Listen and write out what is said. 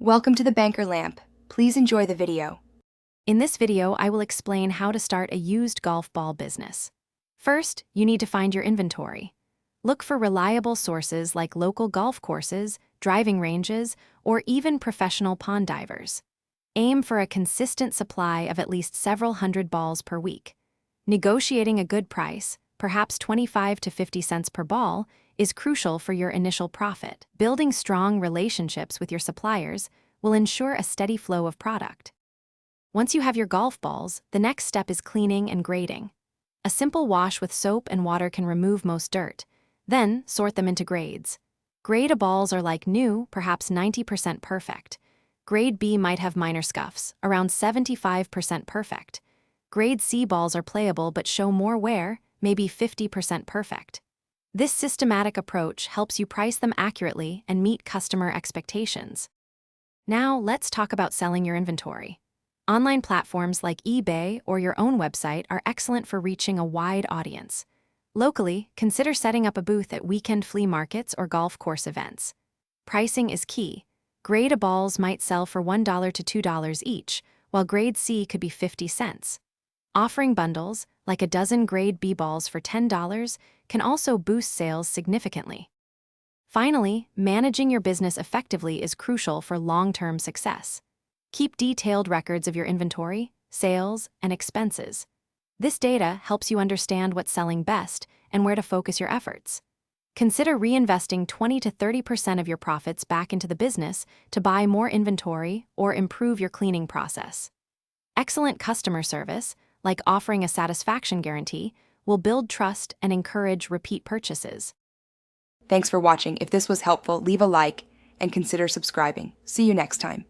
Welcome to the Banker Lamp. Please enjoy the video. In this video, I will explain how to start a used golf ball business. First, you need to find your inventory. Look for reliable sources like local golf courses, driving ranges, or even professional pond divers. Aim for a consistent supply of at least several hundred balls per week. Negotiating a good price, perhaps 25 to 50 cents per ball, is crucial for your initial profit. Building strong relationships with your suppliers will ensure a steady flow of product. Once you have your golf balls, the next step is cleaning and grading. A simple wash with soap and water can remove most dirt. Then, sort them into grades. Grade A balls are like new, perhaps 90% perfect. Grade B might have minor scuffs, around 75% perfect. Grade C balls are playable but show more wear, maybe 50% perfect. This systematic approach helps you price them accurately and meet customer expectations. Now, let's talk about selling your inventory. Online platforms like eBay or your own website are excellent for reaching a wide audience. Locally, consider setting up a booth at weekend flea markets or golf course events. Pricing is key. Grade A balls might sell for $1 to $2 each, while Grade C could be 50 cents. Offering bundles, like a dozen Grade B balls for $10, can also boost sales significantly. Finally, managing your business effectively is crucial for long-term success. Keep detailed records of your inventory, sales, and expenses. This data helps you understand what's selling best and where to focus your efforts. Consider reinvesting 20 to 30% of your profits back into the business to buy more inventory or improve your cleaning process. Excellent customer service, like offering a satisfaction guarantee, will build trust and encourage repeat purchases. Thanks for watching. If this was helpful, leave a like and consider subscribing. See you next time.